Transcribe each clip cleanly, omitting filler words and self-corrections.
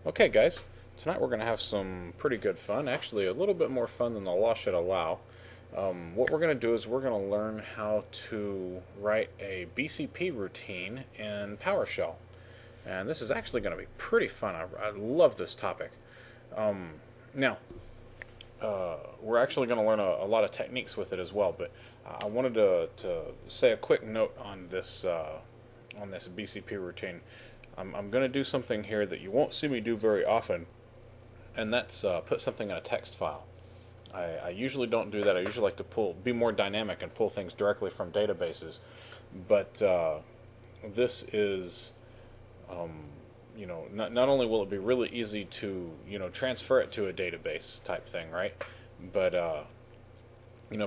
Okay, guys, tonight we're going to have some pretty good fun. Actually, a little bit more fun than the law should allow. What we're going to do is we're going to learn how to write a BCP routine in PowerShell. And this is actually going to be pretty fun. I love this topic. Um, now, we're actually going to learn a lot of techniques with it as well, but I wanted to say a quick note on this BCP routine. I'm going to do something here that you won't see me do very often, and that's put something in a text file. I usually don't do that. I usually like to be more dynamic and pull things directly from databases, but this is, not only will it be really easy to, transfer it to a database type thing, right? But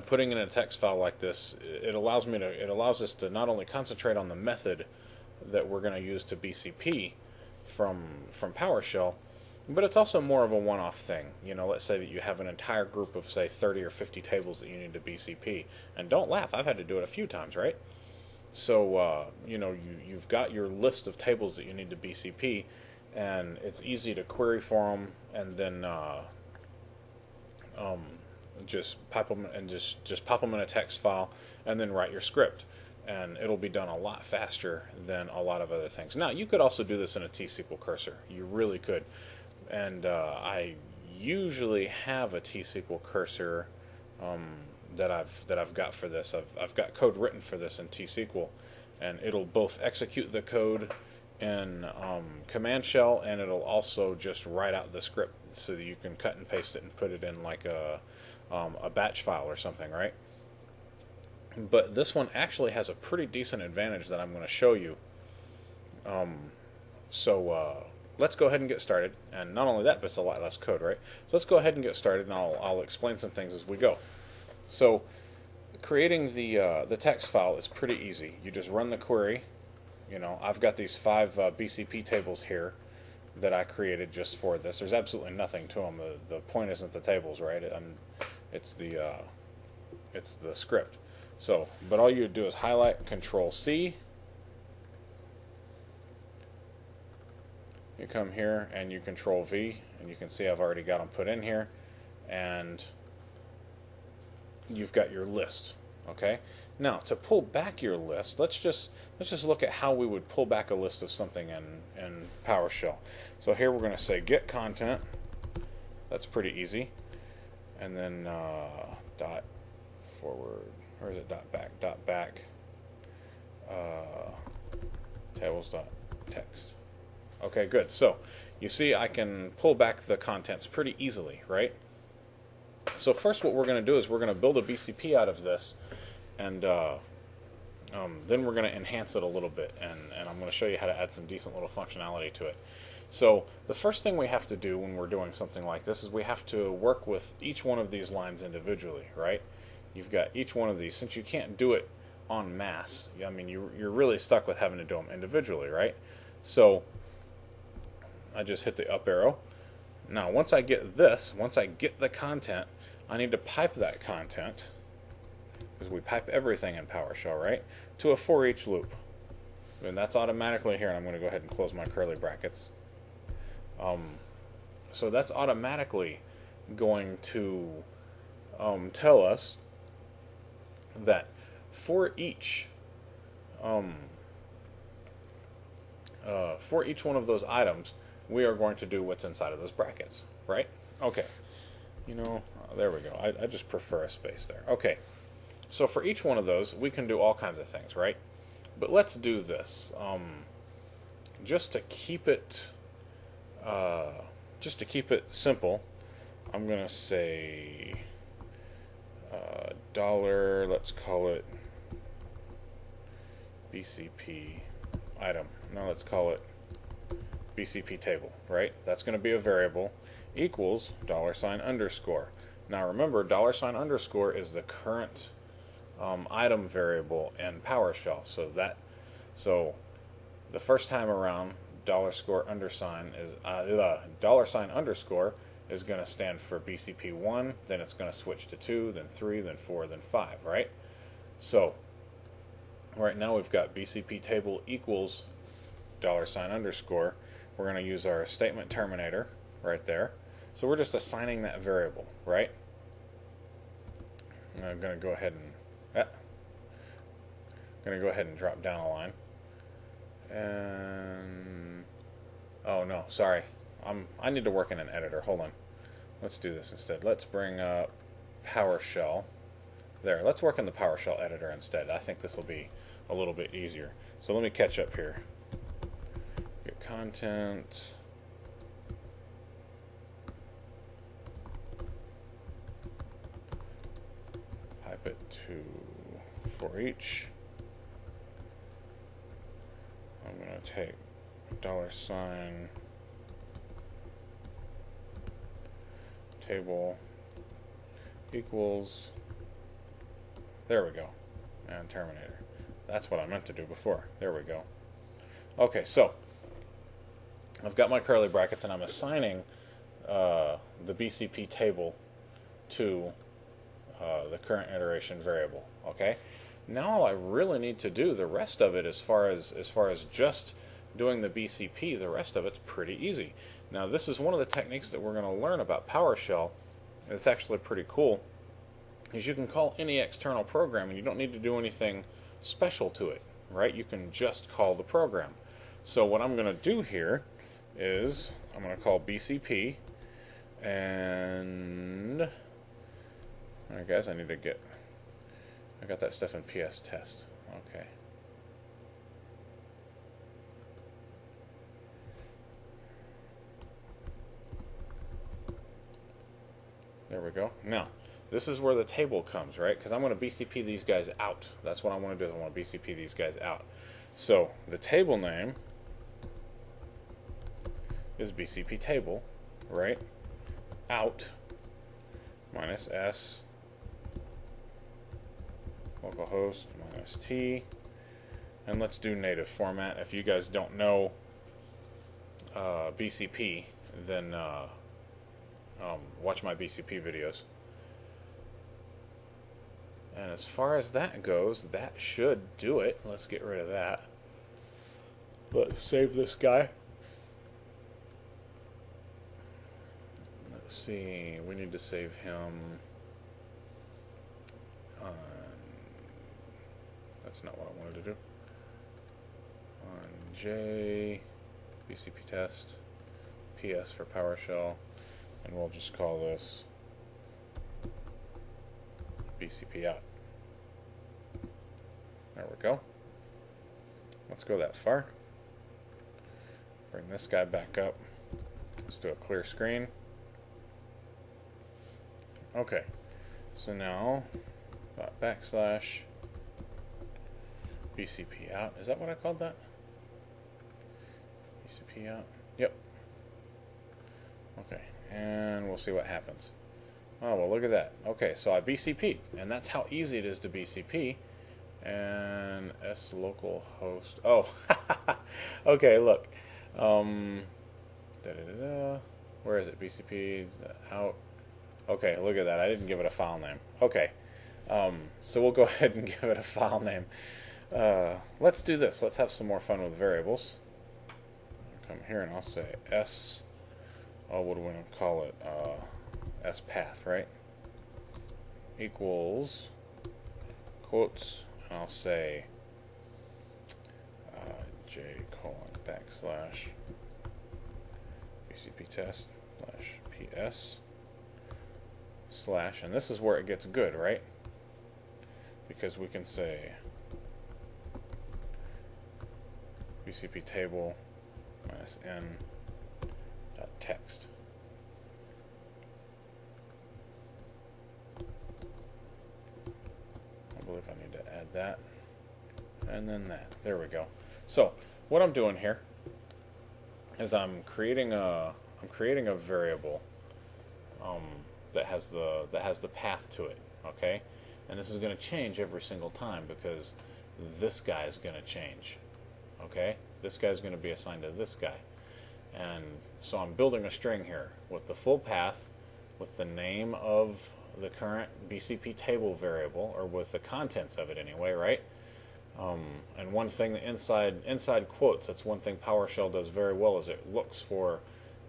putting in a text file like this, it allows us to not only concentrate on the method that we're going to use to BCP from PowerShell, but it's also more of a one-off thing. Let's say that you have an entire group of, say, 30 or 50 tables that you need to BCP. And don't laugh, I've had to do it a few times, right? So, you've got your list of tables that you need to BCP, and it's easy to query for them, and then just pop them and just pop them in a text file, and then write your script. And it'll be done a lot faster than a lot of other things. Now, you could also do this in a T-SQL cursor. You really could. And I usually have a T-SQL cursor that I've got for this. I've got code written for this in T-SQL, and it'll both execute the code in command shell, and it'll also just write out the script so that you can cut and paste it and put it in like a batch file or something, right? But this one actually has a pretty decent advantage that I'm going to show you. So let's go ahead and get started. And not only that, but it's a lot less code, right? So let's go ahead and get started, and I'll explain some things as we go. So creating the text file is pretty easy. You just run the query. I've got these 5 BCP tables here that I created just for this. There's absolutely nothing to them. The point isn't the tables, right? It's the script. So, but all you do is highlight, Control C. You come here and you Control V, and you can see I've already got them put in here, and you've got your list. Okay. Now, to pull back your list, let's just look at how we would pull back a list of something in PowerShell. So here we're going to say get content. That's pretty easy, and then dot forward. Or is it dot back tables dot text. Okay, good. So you see I can pull back the contents pretty easily, right? So first what we're going to do is we're going to build a BCP out of this, and then we're going to enhance it a little bit, and I'm going to show you how to add some decent little functionality to it. So the first thing we have to do when we're doing something like this is we have to work with each one of these lines individually, right? You've got each one of these. Since you can't do it en masse, I mean, you're really stuck with having to do them individually, right? So I just hit the up arrow. Now, once I get the content, I need to pipe that content, because we pipe everything in PowerShell, right, to a for each loop. And that's automatically here, and I'm going to go ahead and close my curly brackets. So that's automatically going to tell us that for each one of those items, we are going to do what's inside of those brackets, right? Okay. There we go. I just prefer a space there. Okay. So for each one of those, we can do all kinds of things, right? But let's do this. Just to keep it simple, I'm going to say dollar, let's call it BCP item. Now let's call it BCP table, right? That's going to be a variable, equals $_. Now remember, $_ is the current item variable in PowerShell. So the first time around, $_ is going to stand for BCP1, then it's going to switch to 2, then 3, then 4, then 5, right? So right now we've got BCP table equals $_, We're going to use our statement terminator right there. So we're just assigning that variable, right? I'm going to go ahead and drop down a line. And oh no, sorry. I need to work in an editor. Hold on. Let's do this instead. Let's bring up Powershell. There, let's work in the Powershell editor instead. I think this will be a little bit easier. So let me catch up here. Get content. Pipe it to for each. I'm going to take $, table equals, there we go, and terminator. That's what I meant to do before. There we go. Okay, so I've got my curly brackets and I'm assigning the BCP table to the current iteration variable. Okay, now all I really need to do, the rest of it, as far as just doing the BCP, the rest of it's pretty easy. Now this is one of the techniques that we're going to learn about PowerShell. It's actually pretty cool, is you can call any external program and you don't need to do anything special to it, right? You can just call the program. So what I'm going to do here is I'm going to call BCP, and alright guys, I got that stuff in PS test. Okay. There we go. Now, this is where the table comes, right? Because I'm going to BCP these guys out. That's what I want to do. I want to BCP these guys out. So the table name is BCP table, right? Out minus S localhost minus T, and let's do native format. If you guys don't know BCP, then watch my BCP videos. And as far as that goes, that should do it. Let's get rid of that. Let's save this guy. Let's see, we need to save him. That's not what I wanted to do. On J, BCP test, PS for PowerShell, and we'll just call this BCP out. There we go. Let's go that far. Bring this guy back up. Let's do a clear screen. Okay, so now backslash BCP out. Is that what I called that? BCP out. Yep. Okay, and we'll see what happens. Oh, well, look at that. Okay, so I BCP'd, and that's how easy it is to BCP. And S localhost. Oh, okay, look. Where is it? BCP out. Okay, look at that. I didn't give it a file name. Okay, so we'll go ahead and give it a file name. Let's do this. Let's have some more fun with variables. I'll come here and I'll say S. Oh, what do we want to call it? S path, right? Equals quotes. And I'll say J colon backslash BCP test slash PS slash, and this is where it gets good, right? Because we can say BCP table minus n dot text. I believe I need to add that, and then that. There we go. So what I'm doing here is I'm creating a variable that has the path to it. Okay, and this is going to change every single time because this guy is going to change. Okay, this guy's going to be assigned to this guy, and so I'm building a string here with the full path, with the name of the current BCP table variable, or with the contents of it anyway, right? And one thing inside quotes, that's one thing PowerShell does very well, is it looks for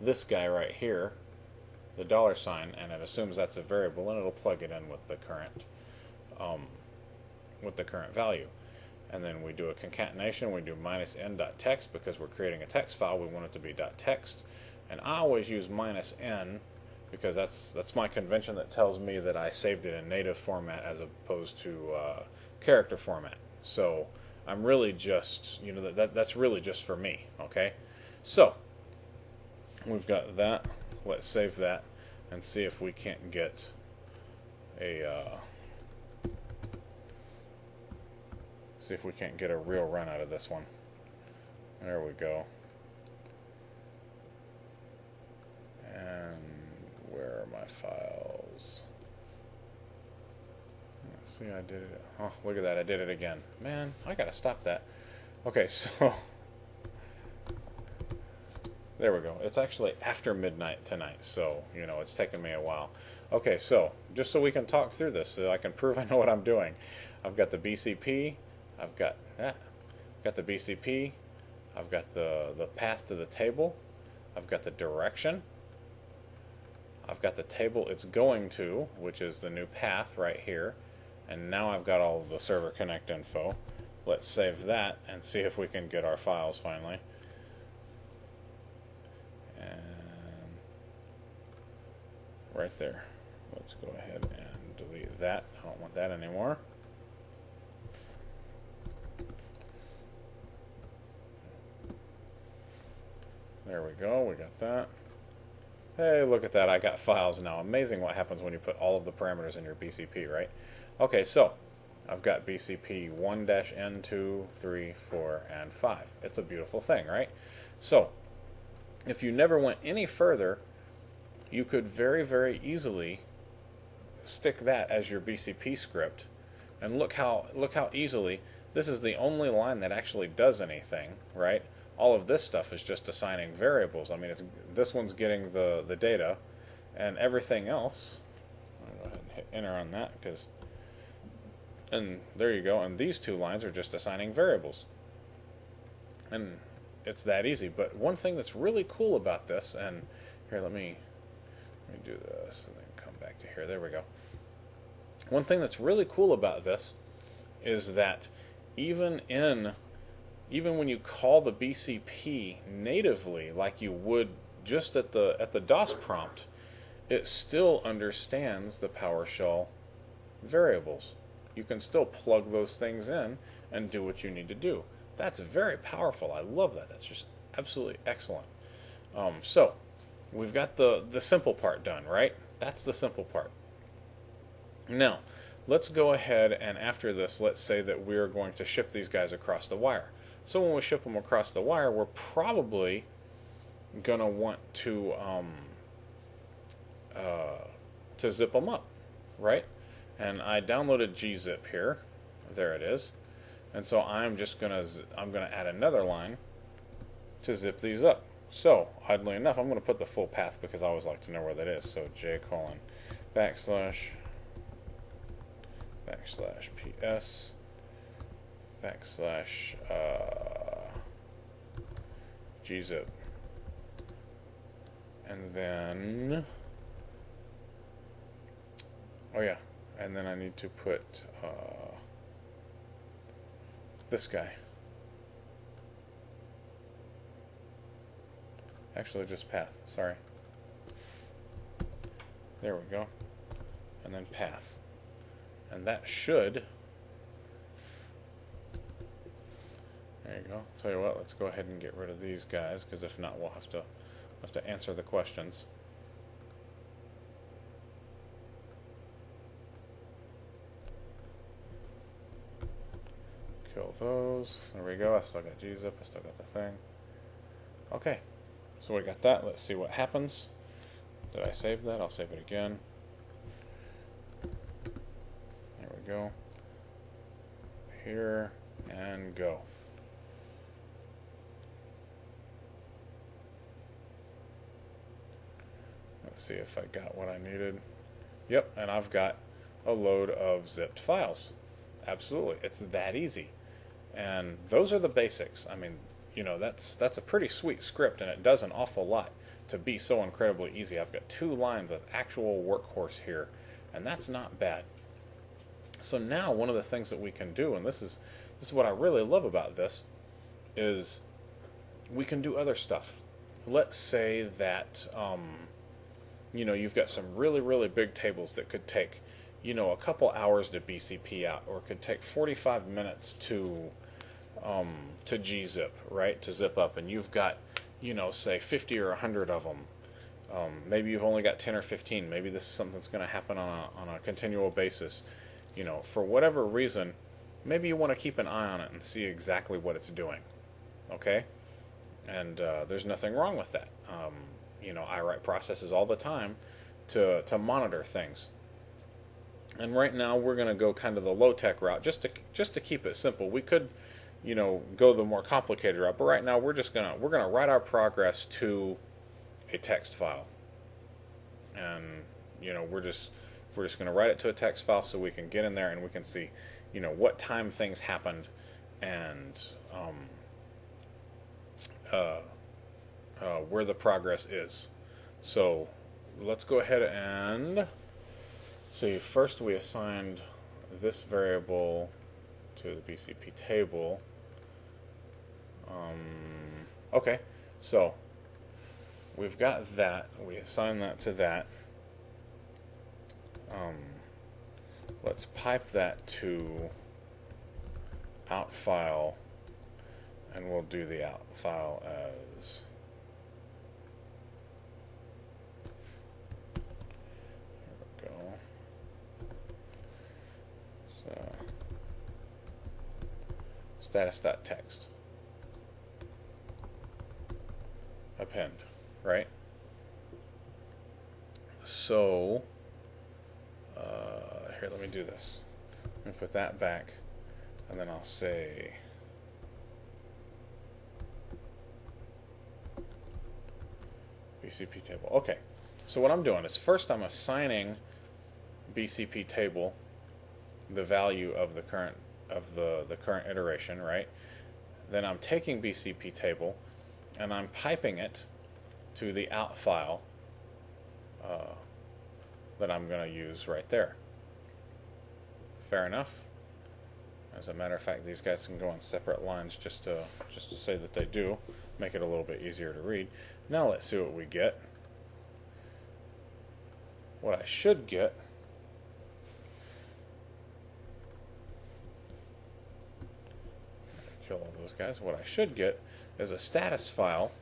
this guy right here, the $sign, and it assumes that's a variable, and it'll plug it in um, with the current value. And then we do a concatenation. We do -n.text because we're creating a text file. We want it to be .text, and I always use -n because that's my convention that tells me that I saved it in native format as opposed to character format. So I'm really just, that's really just for me. Okay, so we've got that. Let's save that and see if we can't get a real run out of this one. There we go. And where are my files? Let's see, I did it. Oh, look at that, I did it again. Man, I gotta stop that. Okay, so there we go. It's actually after midnight tonight, so it's taken me a while. Okay, so just so we can talk through this, so I can prove I know what I'm doing. I've got the BCP. I've got the BCP. I've got the path to the table. I've got the direction. I've got the table it's going to, which is the new path right here. And now I've got all of the server connect info. Let's save that and see if we can get our files finally. And right there. Let's go ahead and delete that. I don't want that anymore. There we go, we got that. Hey, look at that, I got files now. Amazing what happens when you put all of the parameters in your BCP, right? Okay, so I've got BCP 1-N, 2, 3, 4, and 5. It's a beautiful thing, right? So, if you never went any further, you could very, very easily stick that as your BCP script. And look how easily, this is the only line that actually does anything, right? All of this stuff is just assigning variables. I mean, this one's getting the data, and everything else. I'll go ahead and hit enter on that, and there you go. And these two lines are just assigning variables, and it's that easy. But one thing that's really cool about this, and here, let me do this, and then come back to here. There we go. One thing that's really cool about this is that even when you call the BCP natively, like you would just at the DOS prompt, it still understands the PowerShell variables. You can still plug those things in and do what you need to do. That's very powerful. I love that. That's just absolutely excellent. So we've got the simple part done, right? That's the simple part. Now, let's go ahead and after this, let's say that we're going to ship these guys across the wire. So when we ship them across the wire, we're probably going to want to zip them up, right? And I downloaded gzip here. There it is. And so I'm going to add another line to zip these up. So oddly enough, I'm going to put the full path because I always like to know where that is. So j:\ps /gzip, and then and then I need to put this guy, actually just path, sorry, there we go, and then path, and that should. There you go. Tell you what, let's go ahead and get rid of these guys, because if not, we'll have to answer the questions. Kill those. There we go. I still got gzip. I still got the thing. Okay. So we got that. Let's see what happens. Did I save that? I'll save it again. There we go. Here and go. Let's see if I got what I needed. Yep, and I've got a load of zipped files. Absolutely, it's that easy. And those are the basics. I mean, that's a pretty sweet script, and it does an awful lot to be so incredibly easy. I've got 2 lines of actual workhorse here, and that's not bad. So now one of the things that we can do, and this is what I really love about this, is we can do other stuff. Let's say that you've got some really big tables that could take a couple hours to BCP out, or could take 45 minutes to gzip, right, to zip up, and you've got say 50 or 100 of them. Maybe you've only got 10 or 15. Maybe this is something that's going to happen on a continual basis. For whatever reason, maybe you want to keep an eye on it and see exactly what it's doing. Okay? And there's nothing wrong with that. I write processes all the time to monitor things. And right now we're going to go kind of the low-tech route, just to keep it simple. We could, go the more complicated route, but right now we're gonna write our progress to a text file, and we're just going to write it to a text file so we can get in there and we can see, what time things happened, and where the progress is. So let's go ahead and see. First, we assigned this variable to the BCP table. Okay, so we've got that. We assign that to that. Let's pipe that to out file, and we'll do the out file as status.text. Append, right? So, here, let me do this. Let me put that back, and then I'll say BCP table. Okay, so what I'm doing is first I'm assigning BCP table the value of the current current iteration, right? Then I'm taking BCP table and I'm piping it to the out file that I'm going to use right there. Fair enough. As a matter of fact, these guys can go on separate lines just to say that they do, make it a little bit easier to read. Now let's see what we get. What I should get kill all those guys. What I should get is a status file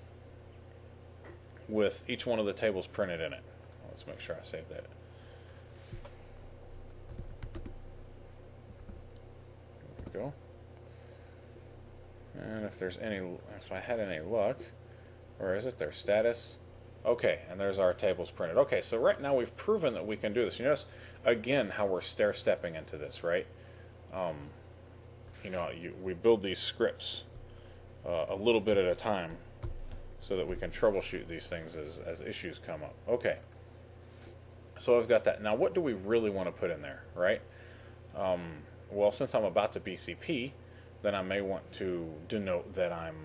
with each one of the tables printed in it. Let's make sure I save that. There we go. And if I had any luck, where is it? There's status. Okay, and there's our tables printed. Okay, so right now we've proven that we can do this. You notice again how we're stair-stepping into this, right? We build these scripts a little bit at a time so that we can troubleshoot these things as issues come up. Okay, so I've got that. Now what do we really want to put in there, right? Well, since I'm about to BCP, then I may want to denote that I'm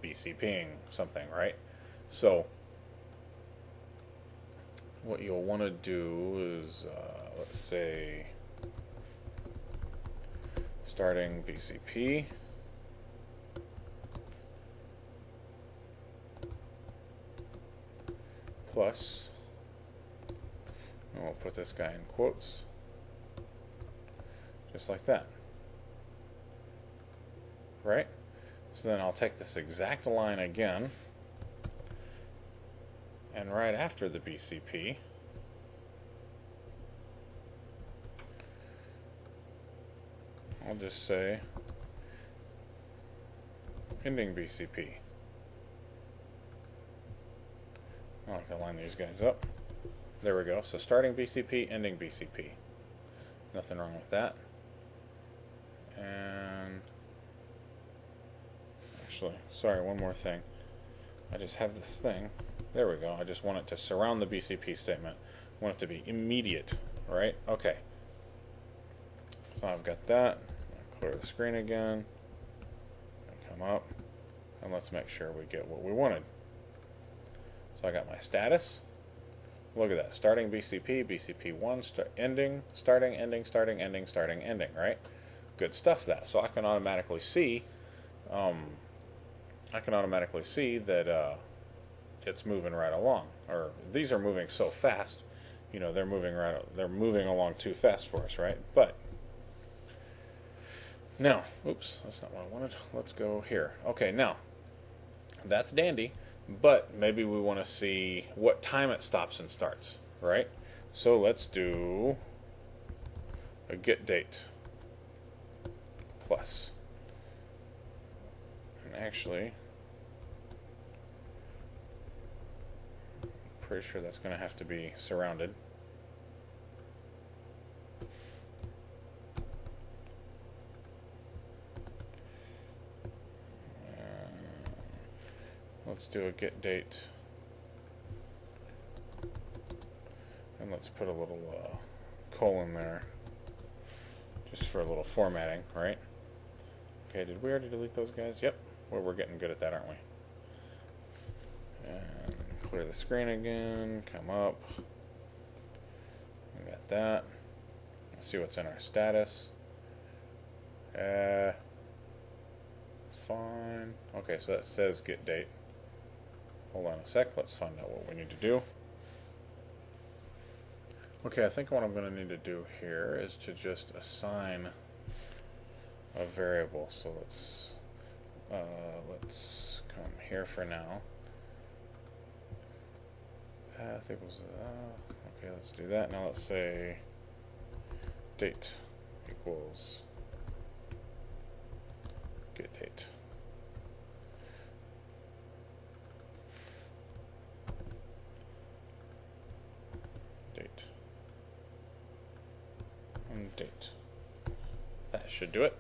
BCPing something, right? So what you'll want to do is, let's say, starting BCP plus, and we'll put this guy in quotes, just like that, right? So then I'll take this exact line again, and right after the BCP, I'll just say ending BCP. I like to line these guys up. There we go. So starting BCP, ending BCP. Nothing wrong with that. And actually, sorry, one more thing. I just have this thing. There we go. I just want it to surround the BCP statement. I want it to be immediate, right? Okay. So I've got that. I'll clear the screen again. come up, and let's make sure we get what we wanted. So I got my status. Look at that, starting BCP, BCP1, ending, starting, ending, starting, ending, starting, ending, right? Good stuff that. So I can automatically see, that it's moving right along. Or these are moving so fast, you know, they're moving along too fast for us, right? But now, oops, that's not what I wanted. Let's go here. Okay, now that's dandy, but maybe we want to see what time it stops and starts, right? So let's do a get date plus. And actually, I'm pretty sure that's going to have to be surrounded. Let's do a get date, and let's put a little colon there, just for a little formatting, right? Okay, did we already delete those guys? Yep. Well, we're getting good at that, aren't we? And clear the screen again, come up. We got that. Let's see what's in our status. Fine. Okay, so that says get date. Hold on a sec, let's find out what we need to do. Okay, I think what I'm going to need to do here is to just assign a variable. So let's come here for now. Path equals okay, let's do that. Now let's say date equals get date. Date and date. That should do it.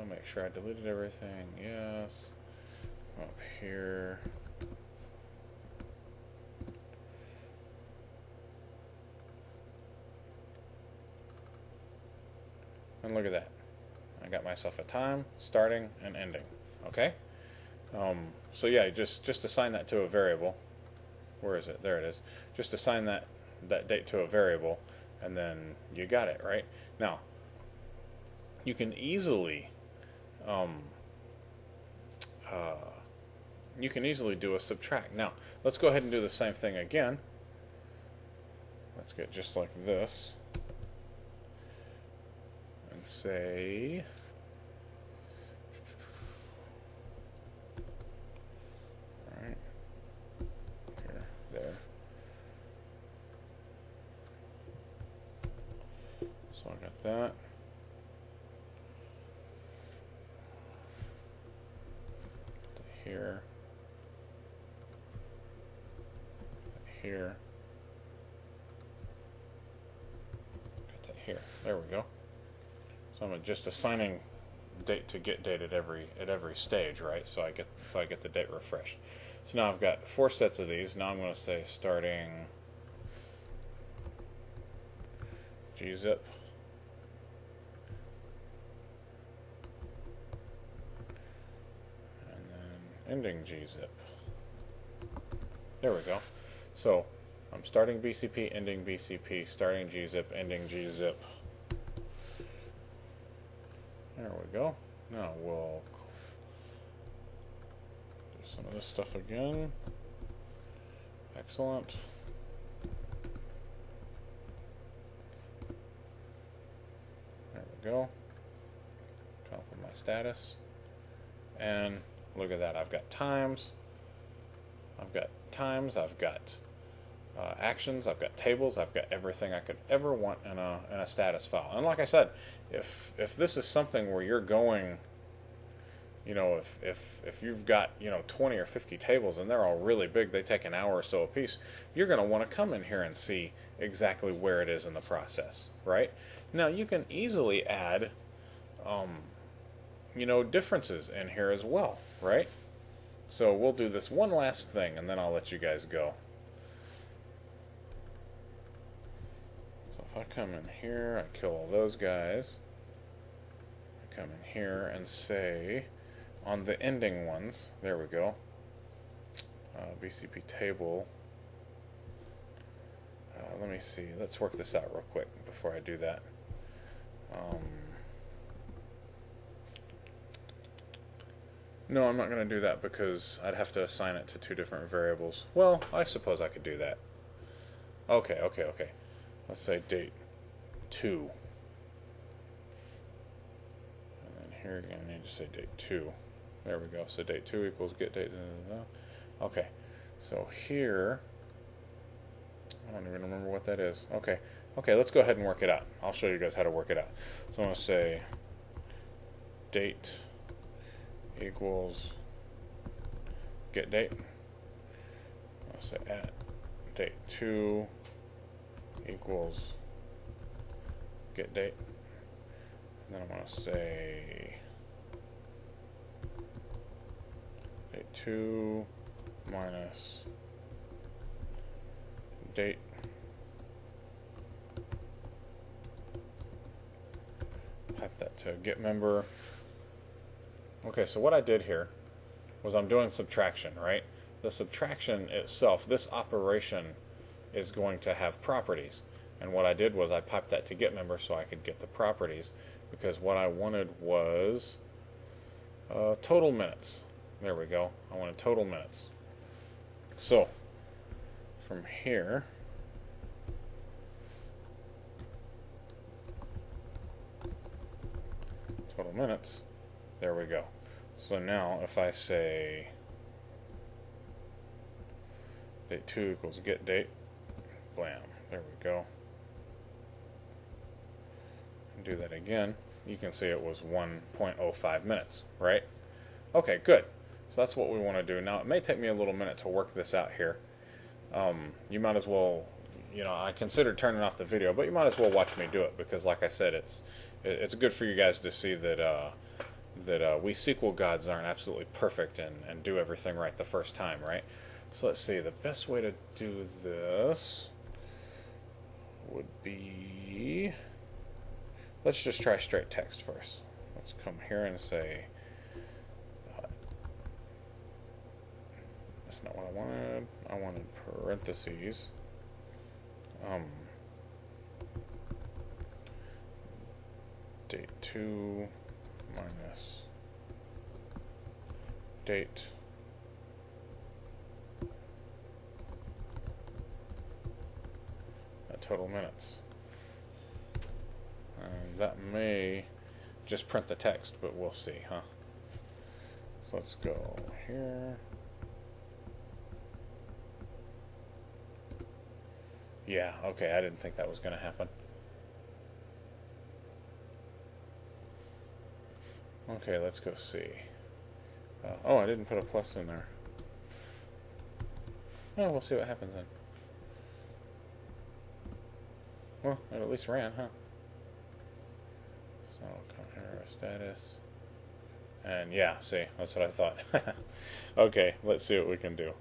Make sure I deleted everything. Yes. Up here. And look at that. I got myself a time, starting, and ending. Okay? So yeah, just assign that to a variable. Where is it? There it is. Just assign that date to a variable, and then you got it, right? Now, you can easily do a subtract. Now, let's go ahead and do the same thing again. Let's get just like this. And say alright, here, there. So I got that. Here. Here. Got that here. There we go. So I'm just assigning date to get date at every stage, right? So I get the date refreshed. So now I've got 4 sets of these. Now I'm going to say starting gzip, and then ending gzip. There we go. So I'm starting BCP, ending BCP, starting gzip, ending gzip. There we go. Now we'll do some of this stuff again. Excellent. There we go. Come up with my status. And look at that. I've got times. I've got actions, I've got tables, I've got everything I could ever want in a status file. And like I said, if this is something where you're going, you know, if you've got, you know, 20 or 50 tables and they're all really big, they take an hour or so a piece, you're going to want to come in here and see exactly where it is in the process, right? Now you can easily add, you know, differences in here as well, right? So we'll do this one last thing and then I'll let you guys go. So if I come in here, I kill all those guys. I come in here and say, on the ending ones, there we go, BCP table. Let me see, let's work this out real quick before I do that. No, I'm not going to do that because I'd have to assign it to two different variables. Well, I suppose I could do that. Okay. Let's say date 2. And then here you're going to need to say date 2. There we go. So date 2 equals get date. Okay. So here, I don't even remember what that is. Okay, let's go ahead and work it out. I'll show you guys how to work it out. So I'm going to say date equals get date. I'll say at date 2 equals get date. And then I'm going to say date 2 minus date type that to get member. Okay, so what I did here was I'm doing subtraction, right? The subtraction itself, this operation is going to have properties. And what I did was I piped that to get member so I could get the properties, because what I wanted was total minutes. There we go. I wanted total minutes. So from here, total minutes, there we go. So now if I say date 2 equals get date, blam, there we go. Do that again, you can see it was 1.05 minutes, right? Okay, good. So that's what we want to do. Now it may take me a little minute to work this out here. You might as well, I considered turning off the video, but you might as well watch me do it, because like I said, it's good for you guys to see that we SQL gods aren't absolutely perfect and do everything right the first time, right? So let's see, the best way to do this would be, let's just try straight text first. Let's come here and say, that's not what I wanted. I wanted parentheses. Date 2 minus date total minutes. And that may just print the text, but we'll see, huh? So let's go here. Yeah, okay, I didn't think that was going to happen. Okay, let's go see. Oh, I didn't put a plus in there. Oh, we'll see what happens then. Well, it at least ran, huh? So I'll come here, status. And yeah, see, that's what I thought. Okay, let's see what we can do.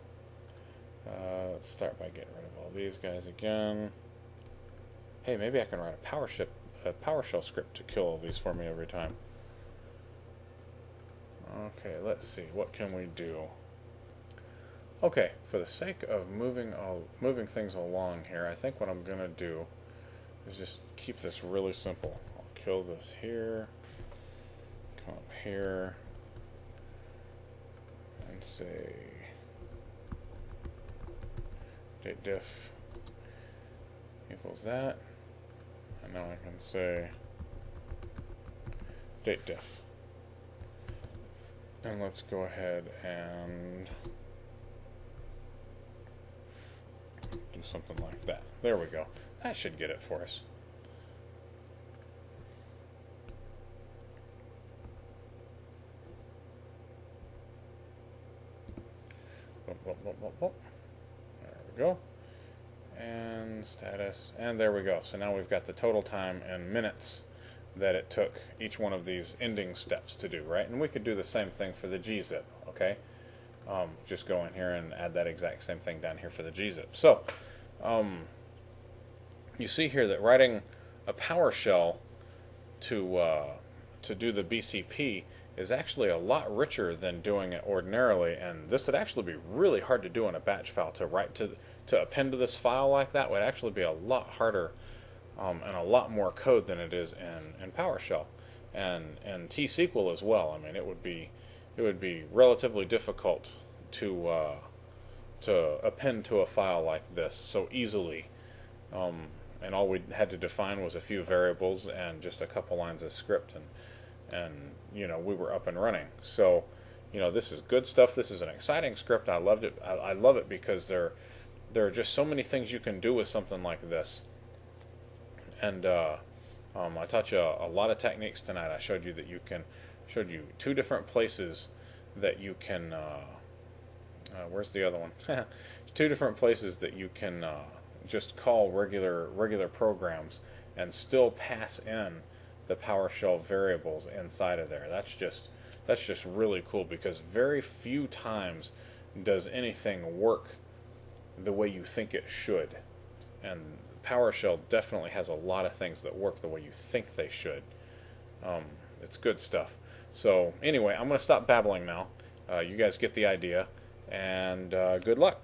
Let's start by getting rid of all these guys again. Hey, maybe I can write a PowerShell script to kill all these for me every time. Okay, let's see, what can we do? Okay, for the sake of moving things along here, I think what I'm going to do is just keep this really simple. I'll kill this here, come up here, and say date diff equals that, and now I can say date diff. And let's go ahead and do something like that. There we go. That should get it for us. There we go. And status. And there we go. So now we've got the total time in minutes that it took each one of these ending steps to do, right? And we could do the same thing for the gzip, okay? Just go in here and add that exact same thing down here for the gzip. So, you see here that writing a PowerShell to to do the BCP is actually a lot richer than doing it ordinarily, and this would actually be really hard to do in a batch file. To append to this file like that would actually be a lot harder and a lot more code than it is in PowerShell and T-SQL as well. I mean, it would be relatively difficult to append to a file like this so easily. And all we had to define was a few variables and just a couple lines of script, and you know, we were up and running. So, you know, this is good stuff. This is an exciting script. I loved it. I love it because there are just so many things you can do with something like this. And I taught you a lot of techniques tonight. I showed you that showed you 2 different places that you can. Where's the other one? 2 different places that you can just call regular programs and still pass in the PowerShell variables inside of there. That's just really cool, because very few times does anything work the way you think it should, and PowerShell definitely has a lot of things that work the way you think they should. It's good stuff. So anyway, I'm going to stop babbling now. You guys get the idea, and good luck.